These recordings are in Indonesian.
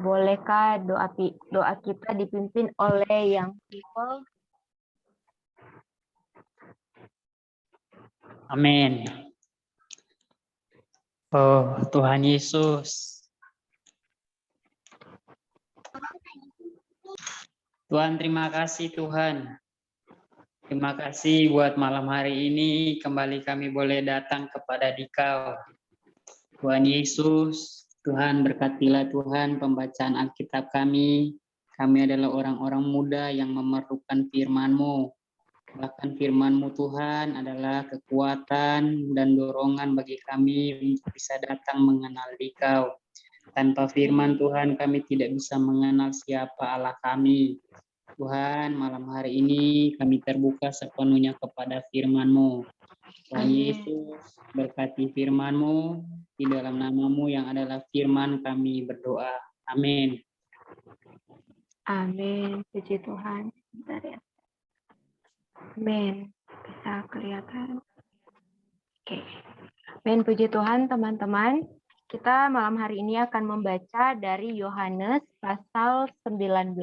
Bolehkah doa kita dipimpin oleh yang people? Amin. Oh, Tuhan Yesus. Tuhan, terima kasih Tuhan. Terima kasih buat malam hari ini kembali kami boleh datang kepada Dikau. Tuhan Yesus, Tuhan berkatilah Tuhan pembacaan Alkitab kami. Kami adalah orang-orang muda yang memerlukan firman-Mu. Bahkan firman-Mu Tuhan adalah kekuatan dan dorongan bagi kami untuk bisa datang mengenal Dikau. Tanpa firman Tuhan kami tidak bisa mengenal siapa Allah kami. Tuhan, malam hari ini kami terbuka sepenuhnya kepada firman-Mu. Tuhan Yesus, berkati firman-Mu, di dalam nama-Mu yang adalah firman kami berdoa. Amin. Amin. Puji Tuhan. Bentar ya. Amin. Bisa kelihatan. Oke. Amin. Puji Tuhan teman-teman. Kita malam hari ini akan membaca dari Yohanes pasal 19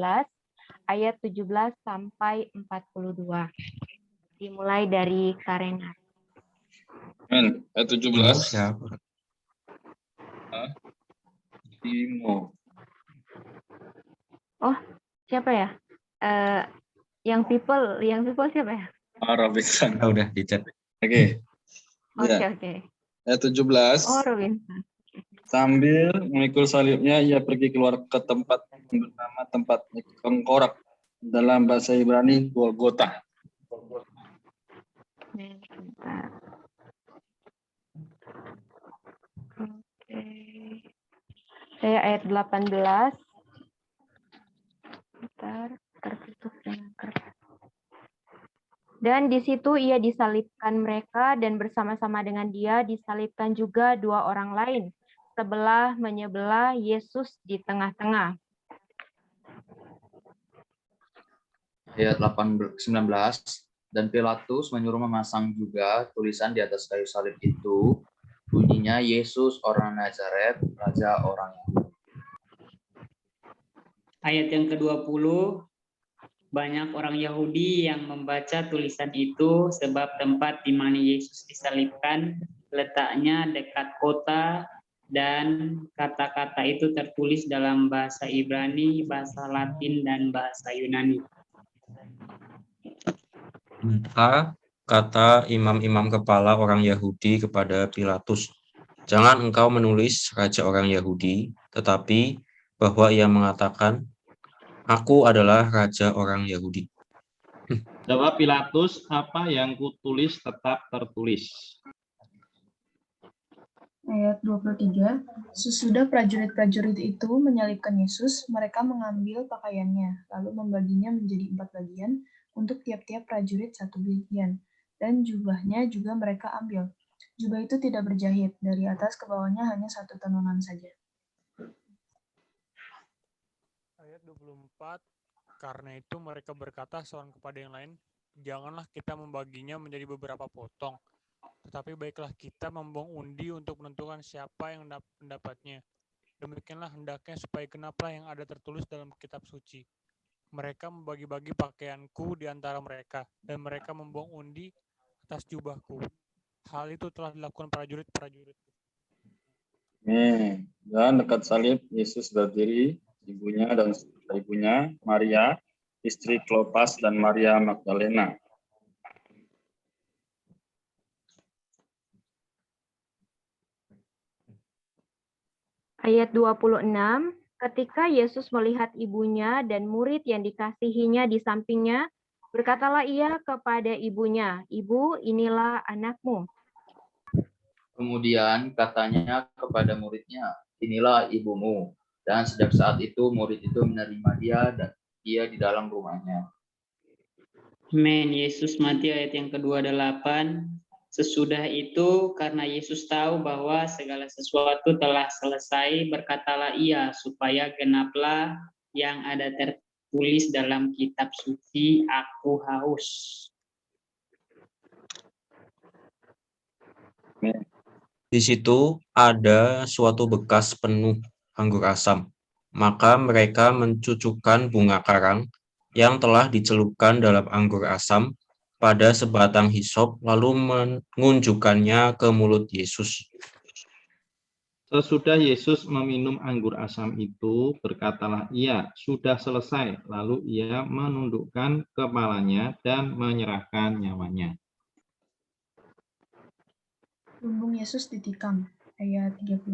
ayat 17 sampai 42. Dimulai dari Karena. Amin. Ayat 17. Siapa? Timo. Oh, siapa ya? Yang people siapa ya? Robinson. Udah di chat. Oke. Oke, Ya. oke. Ayat 17. Oh, Robinson. Sambil memikul salibnya, ia pergi keluar ke tempat yang bernama tempat tengkorak. Dalam bahasa Ibrani, Golgota. Bentar. Oke. Saya ayat 18. Bentar, tertutup dengan kertas. Dan di situ ia disalibkan mereka dan bersama-sama dengan dia disalibkan juga dua orang lain. Sebelah menyebelah Yesus di tengah-tengah. Ayat 19. Dan Pilatus menyuruh memasang juga tulisan di atas kayu salib itu, bunyinya Yesus orang Nazaret, Raja orang Yahudi. Ayat yang ke-20, banyak orang Yahudi yang membaca tulisan itu sebab tempat di mana Yesus disalibkan letaknya dekat kota dan kata-kata itu tertulis dalam bahasa Ibrani, bahasa Latin, dan bahasa Yunani. Maka kata imam-imam kepala orang Yahudi kepada Pilatus, "Jangan engkau menulis Raja orang Yahudi, tetapi bahwa ia mengatakan, Aku adalah Raja orang Yahudi." Jawab Pilatus, apa yang kutulis tetap tertulis. Ayat 23, sesudah prajurit-prajurit itu menyalibkan Yesus, mereka mengambil pakaiannya, lalu membaginya menjadi 4 bagian, untuk tiap-tiap prajurit 1 bagian, dan jubahnya juga mereka ambil. Jubah itu tidak berjahit, dari atas ke bawahnya hanya 1 tenunan saja. Ayat 24, karena itu mereka berkata seorang kepada yang lain, janganlah kita membaginya menjadi beberapa potong, tetapi baiklah kita membuang undi untuk menentukan siapa yang mendapatnya. Demikianlah hendaknya supaya genaplah yang ada tertulis dalam kitab suci. Mereka membagi-bagi pakaianku di antara mereka, dan mereka membuang undi atas jubahku. Hal itu telah dilakukan prajurit-prajurit. Dan dekat salib, Yesus berdiri, ibunya dan ibunya, Maria, istri Klopas, dan Maria Magdalena. Ayat 26, ketika Yesus melihat ibunya dan murid yang dikasihinya di sampingnya, berkatalah ia kepada ibunya, "Ibu, inilah anakmu." Kemudian katanya kepada muridnya, inilah ibumu. Dan sejak saat itu murid itu menerima dia dan dia di dalam rumahnya. Amin. Yesus mati ayat yang ke-28. Sesudah itu, karena Yesus tahu bahwa segala sesuatu telah selesai, berkatalah ia, supaya genaplah yang ada tertulis dalam kitab suci, aku haus. Di situ ada suatu bekas penuh anggur asam. Maka mereka mencucukkan bunga karang yang telah dicelupkan dalam anggur asam pada sebatang hisop, lalu mengunjukkannya ke mulut Yesus. Sesudah Yesus meminum anggur asam itu, berkatalah ia, sudah selesai. Lalu ia menundukkan kepalanya dan menyerahkan nyawanya. Lumbung Yesus ditikam. Ayat 31.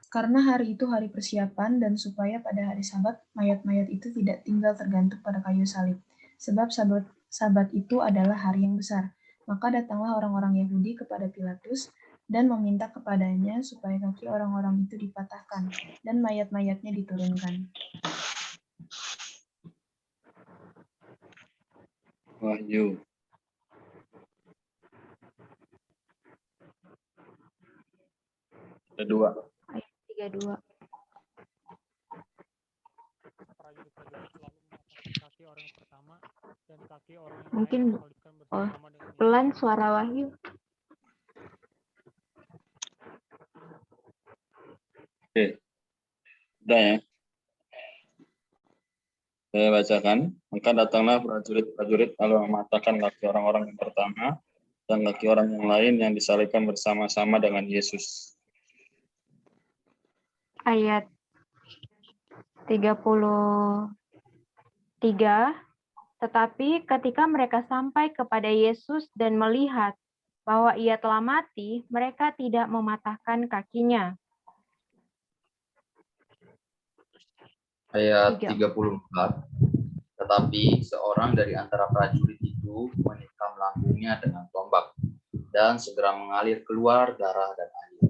Karena hari itu hari persiapan dan supaya pada hari Sabat mayat-mayat itu tidak tinggal tergantung pada kayu salib. Sebab Sabat itu adalah hari yang besar. Maka datanglah orang-orang Yahudi kepada Pilatus dan meminta kepadanya supaya kaki orang-orang itu dipatahkan dan mayat-mayatnya diturunkan. Wahyu. Kedua. Ayat 32. Prajurit-prajurit lalu mematahkan kaki orang pertama dan kaki orang yang Mungkin lain disalibkan bersama-sama dengan Yesus. pelan suara Wahyu. Oke. Udah ya. Saya bacakan. Maka datanglah prajurit-prajurit lalu mematahkan kaki orang-orang yang pertama dan kaki orang yang lain yang disalibkan bersama-sama dengan Yesus. Ayat 33. Tetapi ketika mereka sampai kepada Yesus dan melihat bahwa ia telah mati, mereka tidak mematahkan kakinya. Ayat 3. 34. Tetapi seorang dari antara prajurit itu menikam lambungnya dengan tombak dan segera mengalir keluar darah dan air.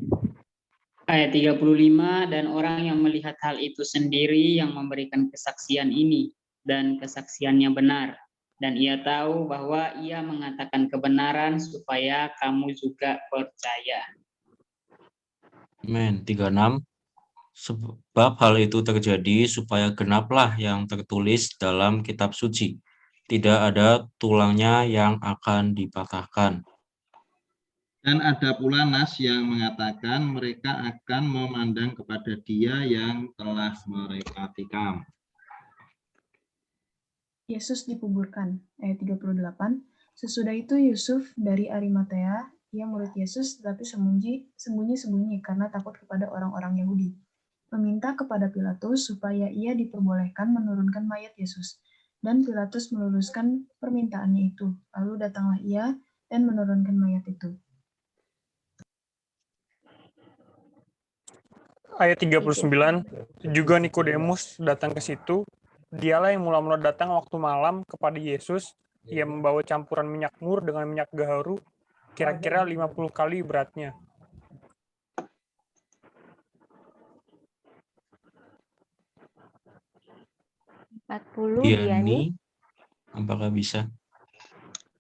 Ayat 35, dan orang yang melihat hal itu sendiri yang memberikan kesaksian ini, dan kesaksiannya benar. Dan ia tahu bahwa ia mengatakan kebenaran supaya kamu juga percaya. Amin. 36. Sebab hal itu terjadi supaya genaplah yang tertulis dalam kitab suci. Tidak ada tulangnya yang akan dipatahkan. Dan ada pula nas yang mengatakan mereka akan memandang kepada dia yang telah mereka tikam. Yesus dikuburkan. Ayat 38. Sesudah itu Yusuf dari Arimatea, ia murid Yesus tetapi sembunyi-sembunyi karena takut kepada orang-orang Yahudi. Meminta kepada Pilatus supaya ia diperbolehkan menurunkan mayat Yesus. Dan Pilatus meluruskan permintaannya itu. Lalu datanglah ia dan menurunkan mayat itu. Ayat 39, juga Nikodemus datang ke situ. Dialah yang mula-mula datang waktu malam kepada Yesus. Ia membawa campuran minyak mur dengan minyak gaharu, kira-kira 50 kali beratnya. Diani, apakah bisa?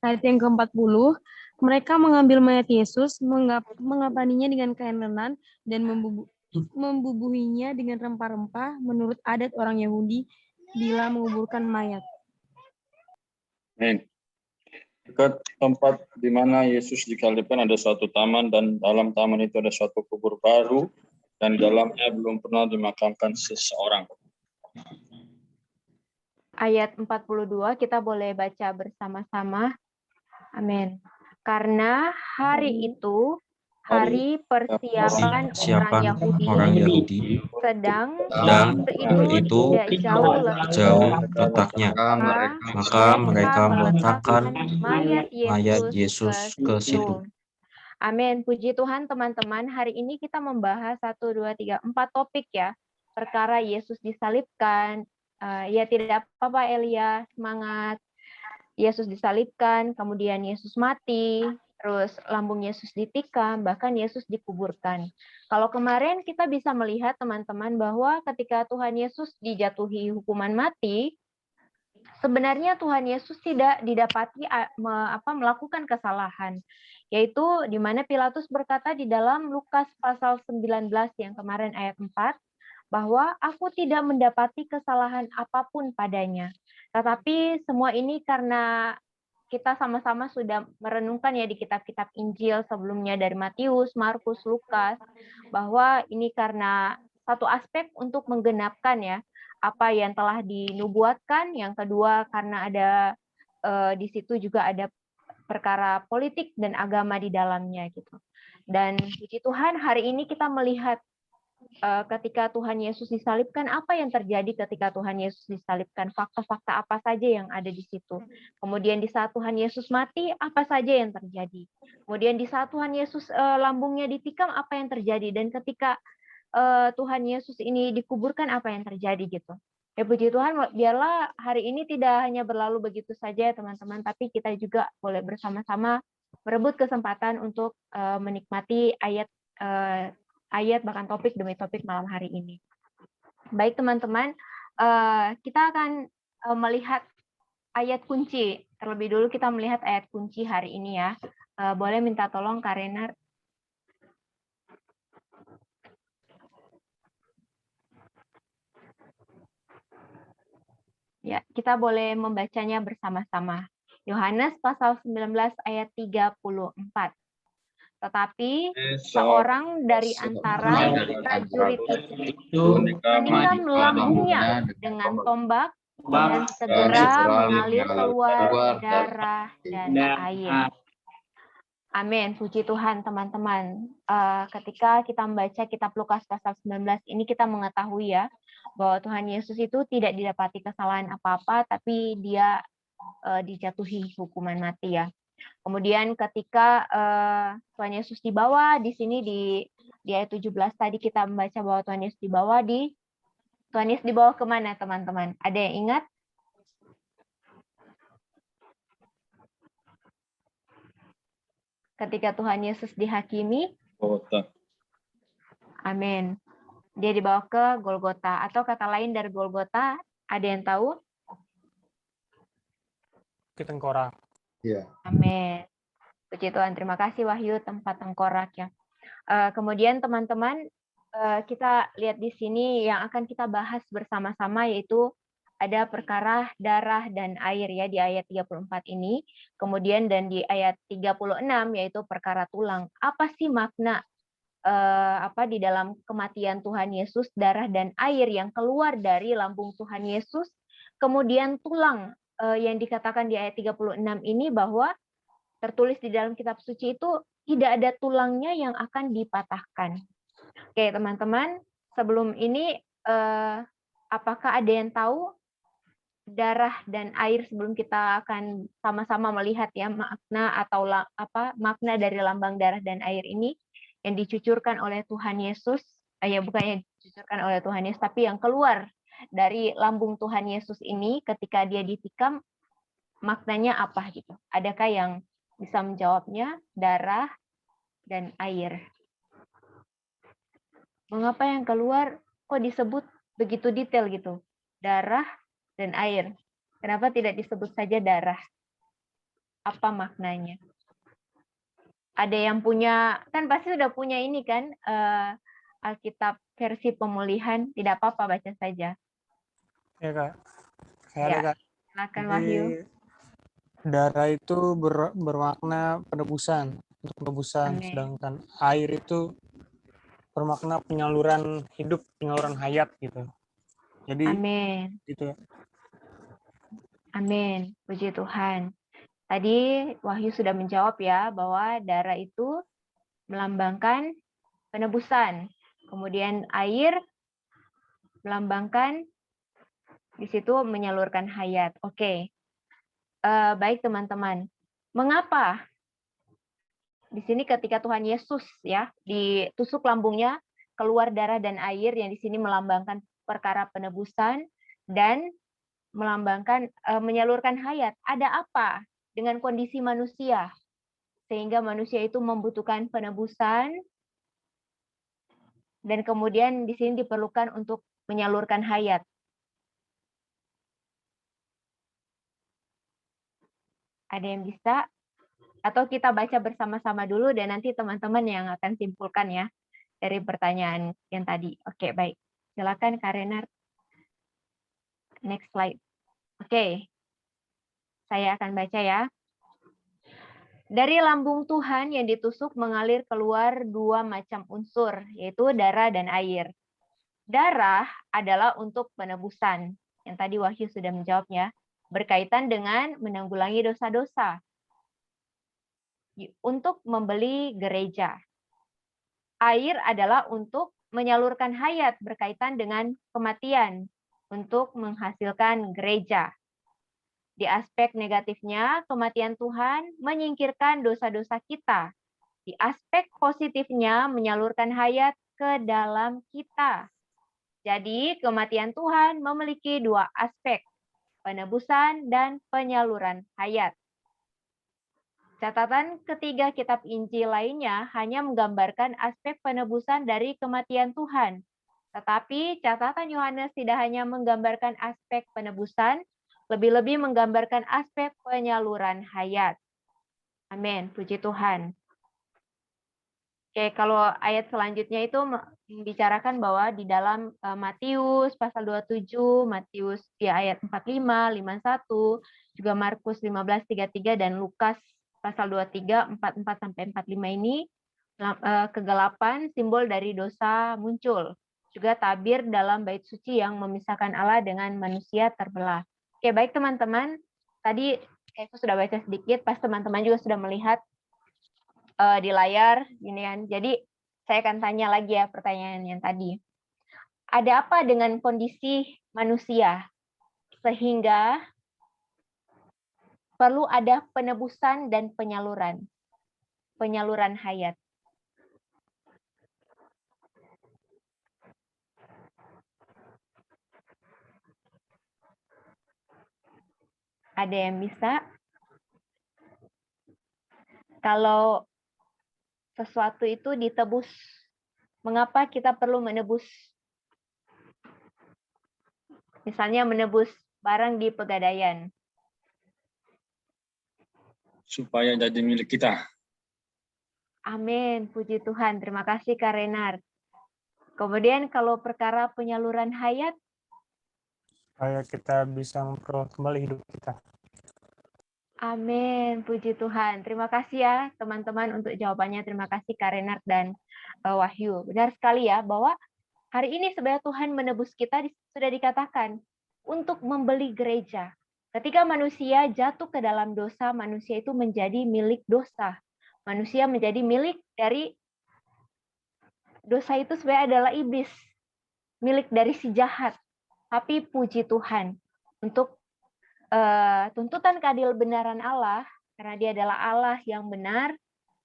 Ayat yang ke-40, mereka mengambil mayat Yesus, mengapaninya dengan kain lenan, dan membubuhinya dengan rempah-rempah menurut adat orang Yahudi bila menguburkan mayat. Amin. Dekat tempat di mana Yesus disalibkan ada suatu taman, dan dalam taman itu ada suatu kubur baru, dan di dalamnya belum pernah dimakamkan seseorang. Ayat 42 kita boleh baca bersama-sama. Amin. Karena hari itu hari persiapan orang Yahudi, sedang itu tidak jauh letaknya. Maka mereka meletakkan mayat Yesus ke situ. Amin. Puji Tuhan teman-teman. Hari ini kita membahas 1, 2, 3, 4 topik ya. Perkara Yesus disalibkan. Ya tidak apa-apa Elia, semangat. Yesus disalibkan, kemudian Yesus mati, terus lambung Yesus ditikam, bahkan Yesus dikuburkan. Kalau kemarin kita bisa melihat teman-teman bahwa ketika Tuhan Yesus dijatuhi hukuman mati, sebenarnya Tuhan Yesus tidak didapati melakukan kesalahan, yaitu di mana Pilatus berkata di dalam Lukas pasal 19 yang kemarin ayat 4, bahwa aku tidak mendapati kesalahan apapun padanya. Tetapi semua ini karena kita sama-sama sudah merenungkan ya di kitab-kitab Injil sebelumnya dari Matius, Markus, Lukas, bahwa ini karena satu aspek untuk menggenapkan ya apa yang telah dinubuatkan. Yang kedua karena ada di situ juga ada perkara politik dan agama di dalamnya gitu. Dan puji Tuhan hari ini kita melihat ketika Tuhan Yesus disalibkan, apa yang terjadi ketika Tuhan Yesus disalibkan, fakta-fakta apa saja yang ada di situ. Kemudian di saat Tuhan Yesus mati, apa saja yang terjadi. Kemudian di saat Tuhan Yesus lambungnya ditikam, apa yang terjadi. Dan ketika Tuhan Yesus ini dikuburkan, apa yang terjadi gitu. Ya puji Tuhan, biarlah hari ini tidak hanya berlalu begitu saja teman-teman, tapi kita juga boleh bersama-sama merebut kesempatan untuk menikmati ayat bahkan topik demi topik malam hari ini. Baik teman-teman, kita akan melihat ayat kunci. Terlebih dulu kita melihat ayat kunci hari ini ya. Boleh minta tolong Kak Renar. Ya, kita boleh membacanya bersama-sama. Yohanes pasal 19 ayat 34. Tetapi seorang dari antara prajurit itu menikam lambungnya dengan tombak dan segera mengalir keluar darah dan air. Amin, puji Tuhan teman-teman. Ketika kita membaca kitab Lukas pasal 19 ini kita mengetahui ya bahwa Tuhan Yesus itu tidak didapati kesalahan apa-apa, tapi dia dijatuhi hukuman mati ya. Kemudian ketika Tuhan Yesus dibawa di sini di ayat 17 tadi kita membaca bahwa Tuhan Yesus dibawa kemana teman-teman? Ada yang ingat? Ketika Tuhan Yesus dihakimi? Golgota. Amin. Dia dibawa ke Golgota, atau kata lain dari Golgota, ada yang tahu? Ke tengkorak. Iya. Amin. Puji Tuhan, terima kasih Wahyu, tempat tengkorak ya. Kemudian teman-teman, kita lihat di sini yang akan kita bahas bersama-sama yaitu ada perkara darah dan air ya di ayat 34 ini. Kemudian dan di ayat 36 yaitu perkara tulang. Apa sih makna di dalam kematian Tuhan Yesus, darah dan air yang keluar dari lambung Tuhan Yesus, kemudian tulang yang dikatakan di ayat 36 ini bahwa tertulis di dalam kitab suci itu tidak ada tulangnya yang akan dipatahkan. Oke teman-teman, sebelum ini apakah ada yang tahu darah dan air sebelum kita akan sama-sama melihat ya makna atau makna dari lambang darah dan air ini yang dicucurkan oleh Tuhan Yesus, bukan yang dicucurkan oleh Tuhan Yesus, tapi yang keluar dari lambung Tuhan Yesus ini ketika dia ditikam, maknanya apa gitu? Adakah yang bisa menjawabnya? Darah dan air. Mengapa yang keluar kok disebut begitu detail gitu? Darah dan air. Kenapa tidak disebut saja darah? Apa maknanya? Ada yang punya, kan pasti udah punya ini kan, Alkitab versi pemulihan, tidak apa-apa baca saja. Ya Kak. Saya Ya, ada, Kak. silakan Jadi, Wahyu. darah itu bermakna penebusan, untuk penebusan, Amin. sedangkan air itu bermakna penyaluran hidup, penyaluran hayat gitu. Jadi Amin. gitu. Amin. Puji Tuhan. Tadi Wahyu sudah menjawab ya bahwa darah itu melambangkan penebusan. Kemudian air melambangkan di situ menyalurkan hayat. Oke. Baik teman-teman. Mengapa di sini ketika Tuhan Yesus ya ditusuk lambungnya keluar darah dan air yang di sini melambangkan perkara penebusan dan melambangkan menyalurkan hayat. Ada apa dengan kondisi manusia sehingga manusia itu membutuhkan penebusan dan kemudian di sini diperlukan untuk menyalurkan hayat. Ada yang bisa? Atau kita baca bersama-sama dulu dan nanti teman-teman yang akan simpulkan ya dari pertanyaan yang tadi. Oke, baik. Silakan Kak Renar. Next slide. Oke. Saya akan baca ya. Dari lambung Tuhan yang ditusuk mengalir keluar dua macam unsur, yaitu darah dan air. Darah adalah untuk penebusan. Yang tadi Wahyu sudah menjawabnya. Berkaitan dengan menanggulangi dosa-dosa. Untuk membeli gereja. Air adalah untuk menyalurkan hayat berkaitan dengan kematian. Untuk menghasilkan gereja. Di aspek negatifnya, kematian Tuhan menyingkirkan dosa-dosa kita. Di aspek positifnya, menyalurkan hayat ke dalam kita. Jadi, kematian Tuhan memiliki dua aspek, penebusan dan penyaluran hayat. Catatan ketiga kitab Injil lainnya hanya menggambarkan aspek penebusan dari kematian Tuhan. Tetapi catatan Yohanes tidak hanya menggambarkan aspek penebusan, lebih-lebih menggambarkan aspek penyaluran hayat. Amin, puji Tuhan. Oke, kalau ayat selanjutnya itu membicarakan bahwa di dalam Matius pasal 27, Matius ya ayat 45, 51, juga Markus 15:33 dan Lukas pasal 23, 44 sampai 45 ini kegelapan simbol dari dosa muncul. Juga tabir dalam bait suci yang memisahkan Allah dengan manusia terbelah. Oke, baik teman-teman. Tadi saya sudah baca sedikit, pas teman-teman juga sudah melihat di layar gini kan. Jadi saya akan tanya lagi ya pertanyaan yang tadi. Ada apa dengan kondisi manusia sehingga perlu ada penebusan dan penyaluran hayat? Ada yang bisa? Kalau sesuatu itu ditebus, mengapa kita perlu menebus? Misalnya menebus barang di Pegadaian. Supaya jadi milik kita. Amin, puji Tuhan. Terima kasih Kak Renard. Kemudian kalau perkara penyaluran hayat, Supaya kita bisa memperoleh kembali hidup kita. amin, puji Tuhan. Terima kasih ya teman-teman untuk jawabannya. Terima kasih Kak Renard dan Wahyu. Benar sekali ya bahwa hari ini sebenarnya Tuhan menebus kita sudah dikatakan untuk membeli gereja. Ketika manusia jatuh ke dalam dosa, manusia itu menjadi milik dosa. Manusia menjadi milik dari dosa itu sebenarnya adalah iblis, milik dari si jahat. Tapi puji Tuhan untuk tuntutan keadil benaran Allah, karena dia adalah Allah yang benar,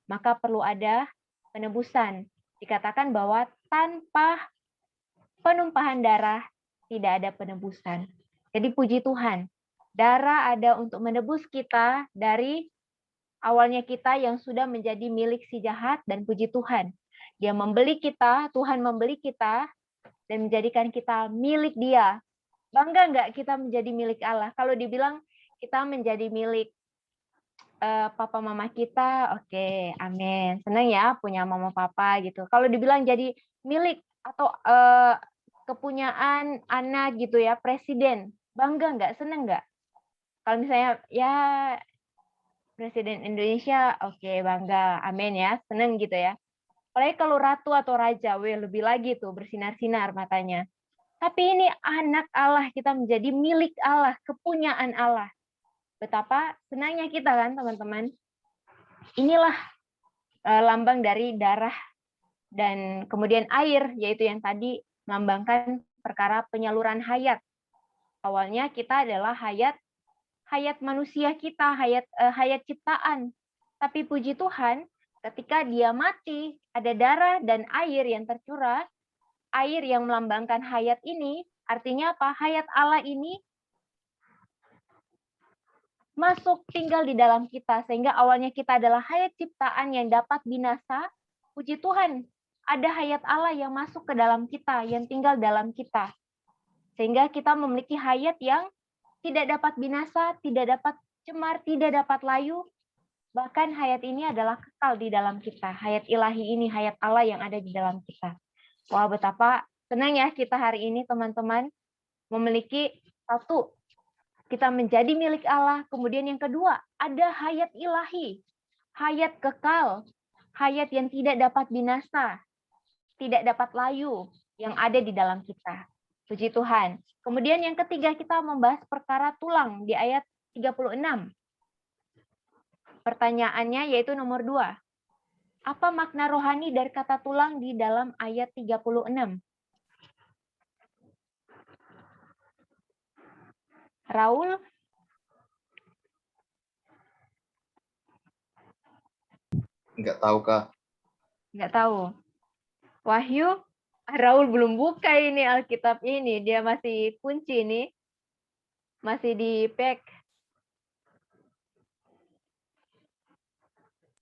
maka perlu ada penebusan. Dikatakan bahwa tanpa penumpahan darah tidak ada penebusan. Jadi puji Tuhan, darah ada untuk menebus kita dari awalnya kita yang sudah menjadi milik si jahat, dan puji Tuhan, dia membeli kita, Tuhan membeli kita, dan menjadikan kita milik dia. Bangga nggak kita menjadi milik Allah? Kalau dibilang kita menjadi milik papa mama kita, oke, amin. Senang ya punya mama papa gitu. Kalau dibilang jadi milik atau kepunyaan anak gitu ya, presiden, bangga nggak? Senang nggak? Kalau misalnya ya presiden Indonesia, oke, bangga, amin ya, senang gitu ya. Apalagi kalau ratu atau raja, lebih lagi tuh bersinar-sinar matanya. Tapi ini anak Allah, kita menjadi milik Allah, kepunyaan Allah. Betapa senangnya kita kan teman-teman. Inilah lambang dari darah dan kemudian air, yaitu yang tadi melambangkan perkara penyaluran hayat. Awalnya kita adalah hayat manusia kita, hayat ciptaan. Tapi puji Tuhan, ketika dia mati, ada darah dan air yang tercurah. Air yang melambangkan hayat ini, artinya apa? Hayat Allah ini masuk tinggal di dalam kita, sehingga awalnya kita adalah hayat ciptaan yang dapat binasa. Puji Tuhan, ada hayat Allah yang masuk ke dalam kita, yang tinggal dalam kita. Sehingga kita memiliki hayat yang tidak dapat binasa, tidak dapat cemar, tidak dapat layu. Bahkan hayat ini adalah kekal di dalam kita. Hayat ilahi ini, hayat Allah yang ada di dalam kita. Wah, betapa senang ya kita hari ini teman-teman memiliki satu, kita menjadi milik Allah. Kemudian yang kedua, ada hayat ilahi, hayat kekal, hayat yang tidak dapat binasa, tidak dapat layu. yang ada di dalam kita. Puji Tuhan. Kemudian yang ketiga kita membahas perkara tulang di ayat 36. Pertanyaannya yaitu nomor 2. Apa makna rohani dari kata tulang di dalam ayat 36? Raul? Enggak tahu, Kak. Nggak tahu. Wahyu? Raul belum buka ini Alkitab ini. Dia masih kunci ini. Masih di pack.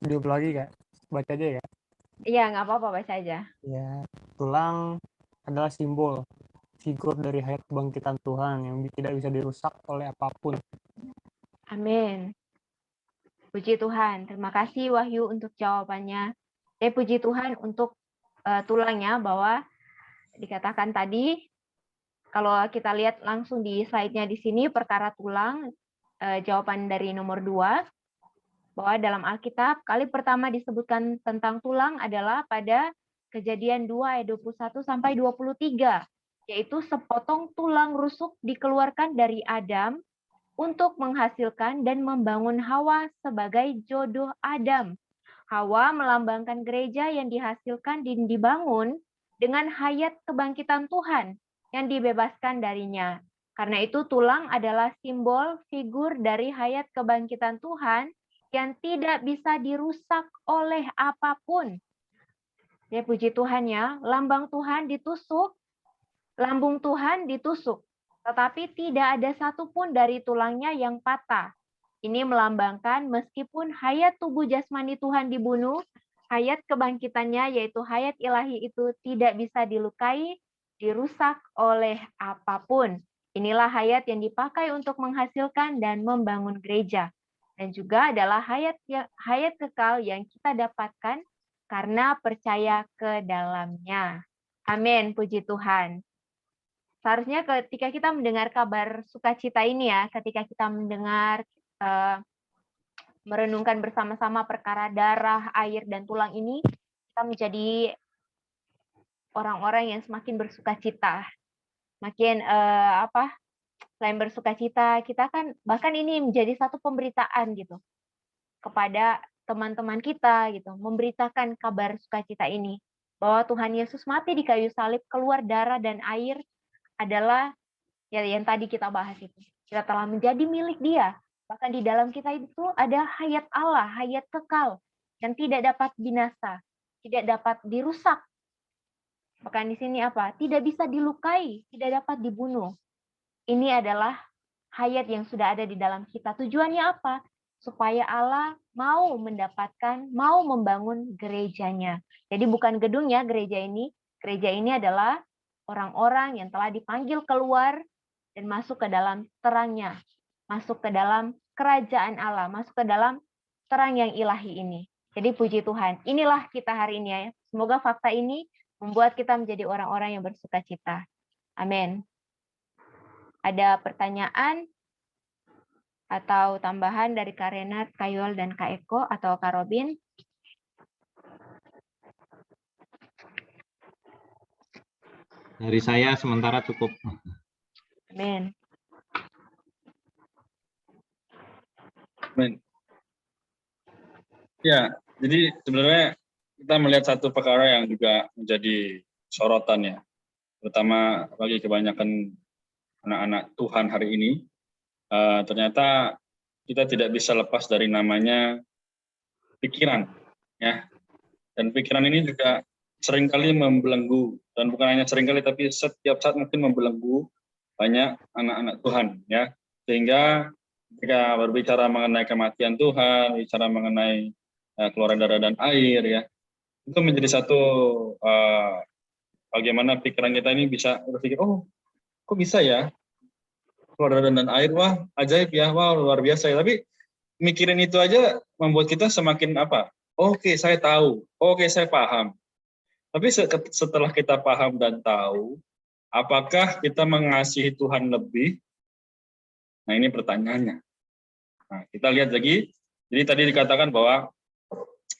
Hidup lagi, Kak. Baca aja ya. Iya, nggak apa-apa, baca aja. Ya, tulang adalah simbol, figur dari hayat kebangkitan Tuhan yang tidak bisa dirusak oleh apapun. Amin. Puji Tuhan. Terima kasih Wahyu untuk jawabannya. Puji Tuhan untuk tulangnya, bahwa dikatakan tadi, kalau kita lihat langsung di slide-nya di sini, perkara tulang, jawaban dari nomor 2, bahwa dalam Alkitab kali pertama disebutkan tentang tulang adalah pada Kejadian 2 ayat 21 sampai 23, yaitu sepotong tulang rusuk dikeluarkan dari Adam untuk menghasilkan dan membangun Hawa sebagai jodoh Adam. Hawa melambangkan gereja yang dihasilkan dan dibangun dengan hayat kebangkitan Tuhan yang dibebaskan darinya. Karena itu tulang adalah simbol figur dari hayat kebangkitan Tuhan yang tidak bisa dirusak oleh apapun. Ya, puji Tuhan ya, lambang Tuhan ditusuk, lambung Tuhan ditusuk, tetapi tidak ada satupun dari tulangnya yang patah. Ini melambangkan meskipun hayat tubuh jasmani Tuhan dibunuh, hayat kebangkitannya yaitu hayat ilahi itu tidak bisa dilukai, dirusak oleh apapun. Inilah hayat yang dipakai untuk menghasilkan dan membangun gereja. Dan juga adalah hayat kekal yang kita dapatkan karena percaya ke dalamnya. Amin, puji Tuhan. Seharusnya ketika kita mendengar kabar sukacita ini ya, ketika kita mendengar, merenungkan bersama-sama perkara darah, air, dan tulang ini, kita menjadi orang-orang yang semakin bersukacita. Makin selain bersukacita, kita kan bahkan ini menjadi satu pemberitaan gitu kepada teman-teman kita gitu, memberitakan kabar sukacita ini bahwa Tuhan Yesus mati di kayu salib, keluar darah dan air adalah ya yang tadi kita bahas itu. Kita telah menjadi milik Dia. Bahkan di dalam kita itu ada hayat Allah, hayat kekal yang tidak dapat binasa, tidak dapat dirusak. Bahkan di sini apa? Tidak bisa dilukai, tidak dapat dibunuh. Ini adalah hayat yang sudah ada di dalam kita. Tujuannya apa? Supaya Allah mau mendapatkan, mau membangun gerejanya. Jadi bukan gedungnya gereja ini. Gereja ini adalah orang-orang yang telah dipanggil keluar dan masuk ke dalam terangnya. Masuk ke dalam kerajaan Allah. Masuk ke dalam terang yang ilahi ini. Jadi puji Tuhan. Inilah kita hari ini ya. Semoga fakta ini membuat kita menjadi orang-orang yang bersukacita. Amin. Ada pertanyaan atau tambahan dari Kak Renat, Kak Yol, dan Kak Eko atau Kak Robin? Dari saya sementara cukup. Amin. Amin. Ya, jadi sebenarnya kita melihat satu perkara yang juga menjadi sorotan ya, terutama bagi kebanyakan anak-anak Tuhan hari ini. Ternyata kita tidak bisa lepas dari namanya pikiran, ya. Dan pikiran ini juga seringkali membelenggu, dan bukan hanya seringkali, tapi setiap saat mungkin membelenggu banyak anak-anak Tuhan, ya. Sehingga ketika berbicara mengenai kematian Tuhan, bicara mengenai keluaran darah dan air, ya, itu menjadi satu bagaimana pikiran kita ini bisa berpikir, oh, kok bisa ya? Keluar darah dan air, wah ajaib ya, wah luar biasa ya. Tapi mikirin itu aja membuat kita semakin apa? Oke, saya tahu. Oke, saya paham. Tapi setelah kita paham dan tahu, apakah kita mengasihi Tuhan lebih? Nah, ini pertanyaannya. Nah, kita lihat lagi. Jadi tadi dikatakan bahwa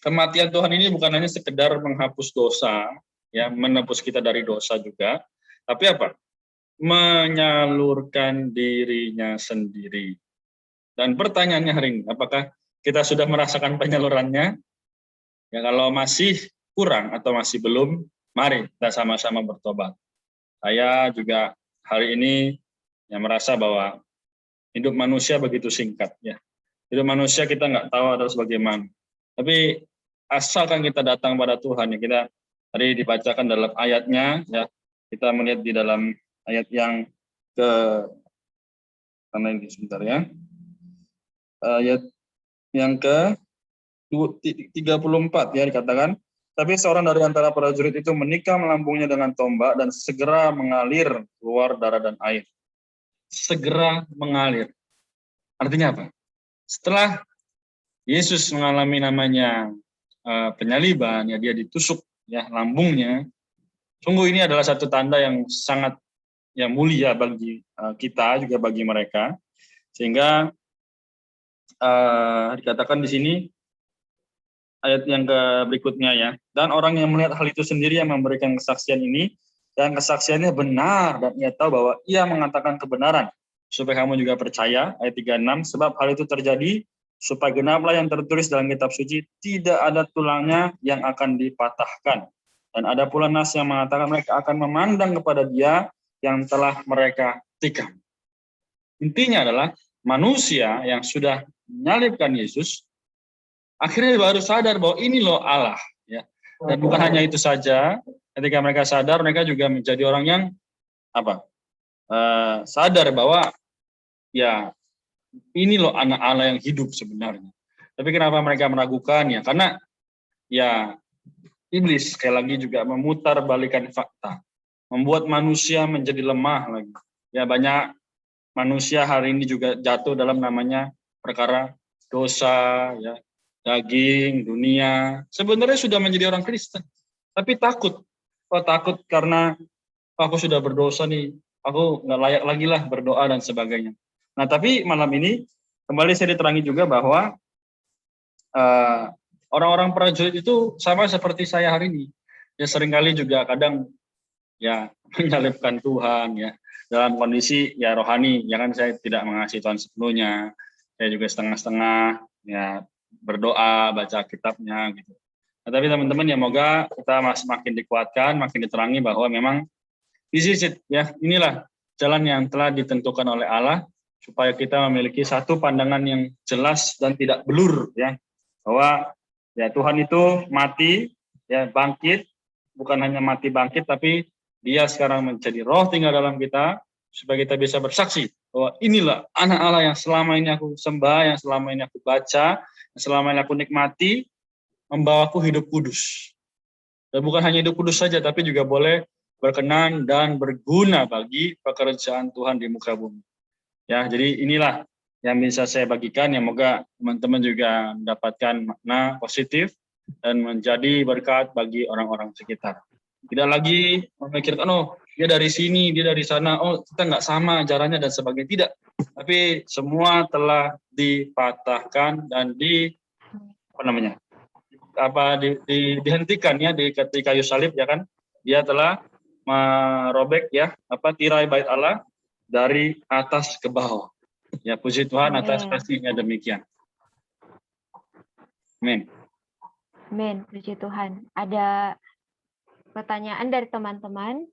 kematian Tuhan ini bukan hanya sekedar menghapus dosa, ya, menebus kita dari dosa juga. Tapi apa? Menyalurkan dirinya sendiri. Dan pertanyaannya hari ini, apakah kita sudah merasakan penyalurannya? Ya, kalau masih kurang atau masih belum, mari kita sama-sama bertobat. Saya juga hari ini yang merasa bahwa hidup manusia begitu singkat, ya. Hidup manusia kita nggak tahu harus bagaimana. Tapi asalkan kita datang pada Tuhan, ya, kita tadi dibacakan dalam ayatnya, ya, kita melihat di dalam ayat yang ke sebentar ya. Ayat yang ke 34 ya dikatakan, tapi seorang dari antara prajurit itu menikam lambungnya dengan tombak dan segera mengalir keluar darah dan air. Segera mengalir. Artinya apa? Setelah Yesus mengalami namanya penyaliban, ya, dia ditusuk ya lambungnya. Sungguh ini adalah satu tanda yang sangat mulia bagi kita juga bagi mereka, sehingga dikatakan di sini ayat yang berikutnya ya. Dan orang yang melihat hal itu sendiri yang memberikan kesaksian ini, dan kesaksiannya benar, dan ia tahu bahwa ia mengatakan kebenaran, supaya kamu juga percaya, ayat 36, sebab hal itu terjadi, supaya genaplah yang tertulis dalam kitab suci, tidak ada tulangnya yang akan dipatahkan. Dan ada pula nas yang mengatakan mereka akan memandang kepada dia yang telah mereka tikam. Intinya adalah manusia yang sudah menyalibkan Yesus, akhirnya baru sadar bahwa ini loh Allah, ya. Dan bukan hanya itu saja, ketika mereka sadar, mereka juga menjadi orang yang sadar bahwa ya ini loh anak Allah yang hidup sebenarnya. Tapi kenapa mereka meragukan ya? Karena ya iblis sekali lagi juga memutar balikan fakta, membuat manusia menjadi lemah lagi. Ya, banyak manusia hari ini juga jatuh dalam namanya perkara dosa, ya, daging, dunia. Sebenarnya sudah menjadi orang Kristen, tapi takut. Takut karena aku sudah berdosa nih, aku nggak layak lagi lah berdoa dan sebagainya. Nah, tapi malam ini kembali saya diterangi juga bahwa orang-orang prajurit itu sama seperti saya hari ini. Ya, seringkali juga kadang ya menyalibkan Tuhan ya dalam kondisi ya rohani. Ya kan, saya tidak mengasihi Tuhan sepenuhnya. Saya juga setengah-setengah ya berdoa, baca kitabnya gitu. Nah, tapi teman-teman ya moga kita makin dikuatkan, makin diterangi bahwa memang this is it, ya, inilah jalan yang telah ditentukan oleh Allah supaya kita memiliki satu pandangan yang jelas dan tidak blur, ya, bahwa ya Tuhan itu mati, ya bangkit, bukan hanya mati bangkit, tapi dia sekarang menjadi roh tinggal dalam kita supaya kita bisa bersaksi bahwa inilah anak Allah yang selama ini aku sembah, yang selama ini aku baca, yang selama ini aku nikmati, membawaku hidup kudus. Dan bukan hanya hidup kudus saja, tapi juga boleh berkenan dan berguna bagi pekerjaan Tuhan di muka bumi. Ya, jadi inilah yang bisa saya bagikan, yang moga teman-teman juga mendapatkan makna positif dan menjadi berkat bagi orang-orang sekitar. Tidak lagi memikirkan, oh dia dari sini, dia dari sana, oh kita nggak sama ajarannya dan sebagainya. Tidak, tapi semua telah dipatahkan dan dihentikan ya di kayu salib, ya kan. Dia telah merobek ya tirai bait Allah dari atas ke bawah. Ya, puji Tuhan atas kasih-Nya demikian. Amin. Amin, puji Tuhan. Ada pertanyaan dari teman-teman?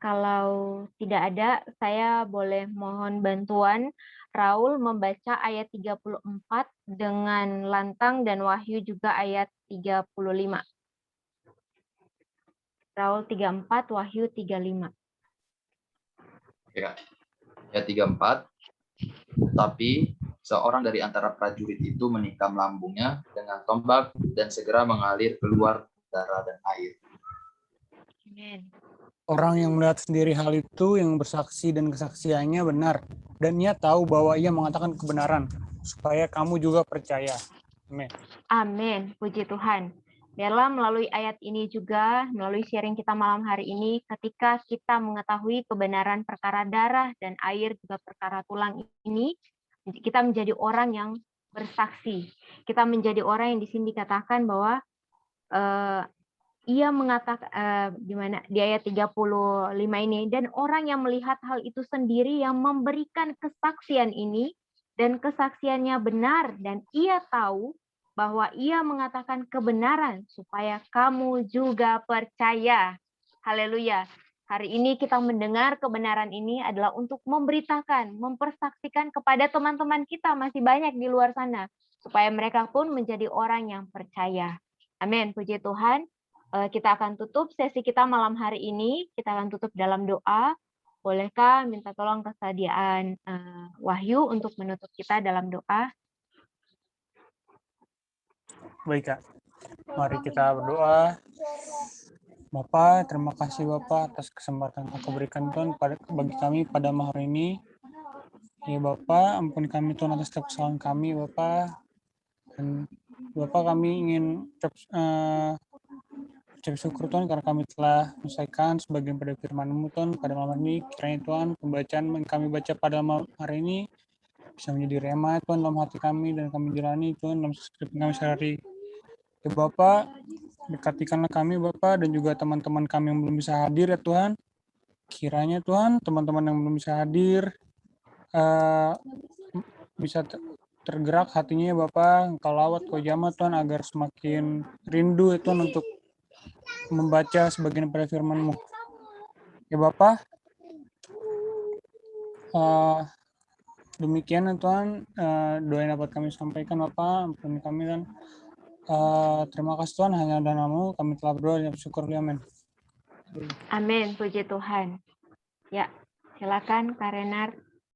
Kalau tidak ada, saya boleh mohon bantuan Raul membaca ayat 34 dengan lantang dan Wahyu juga ayat 35. Raul 34, Wahyu 35. Ya, ayat 34. Tetapi seorang dari antara prajurit itu menikam lambungnya dengan tombak dan segera mengalir keluar darah dan air. Amin. Orang yang melihat sendiri hal itu, yang bersaksi dan kesaksiannya benar, dan ia tahu bahwa ia mengatakan kebenaran, supaya kamu juga percaya. Amin. Amin, puji Tuhan. Biarlah melalui ayat ini juga, melalui sharing kita malam hari ini, ketika kita mengetahui kebenaran perkara darah dan air, juga perkara tulang ini, kita menjadi orang yang bersaksi. Kita menjadi orang yang di sini dikatakan bahwa ia mengatakan di ayat 35 ini, dan orang yang melihat hal itu sendiri yang memberikan kesaksian ini, dan kesaksiannya benar, dan ia tahu bahwa ia mengatakan kebenaran supaya kamu juga percaya. Haleluya. Hari ini kita mendengar kebenaran ini adalah untuk memberitakan, mempersaksikan kepada teman-teman kita masih banyak di luar sana, supaya mereka pun menjadi orang yang percaya. Amin. Puji Tuhan. Kita akan tutup sesi kita malam hari ini. Kita akan tutup dalam doa. Bolehkah minta tolong kesediaan Wahyu untuk menutup kita dalam doa? Baik, Kak. Mari kita berdoa. Bapak, terima kasih Bapak atas kesempatan yang Kau berikan Tuhan bagi kami pada malam hari ini. Ya Bapak, ampuni kami Tuhan atas setiap kesalahan kami Bapak. Dan Bapak, kami ingin ucap syukur Tuhan karena kami telah menyelesaikan sebagian pada firman-Mu Tuhan pada malam ini. Kiranya Tuhan, pembacaan yang kami baca pada malam hari ini bisa menjadi rema Tuhan dalam hati kami dan kami jalani Tuhan dalam setiap kami sehari. Ya Bapak, berkatikanlah kami Bapak dan juga teman-teman kami yang belum bisa hadir ya Tuhan. Kiranya Tuhan, teman-teman yang belum bisa hadir bisa tergerak hatinya ya Bapak. Engkau lawat, Kau jamah Tuhan agar semakin rindu ya Tuhan untuk membaca sebagian pada firman-Mu. Ya Bapak, demikian ya Tuhan, doa yang dapat kami sampaikan Bapak, ampuni kami dan terima kasih Tuhan, hanya dalam nama-Mu kami telah berdoa dan bersyukur. Amin. Amin, puji Tuhan. Ya, silakan Kak Renar.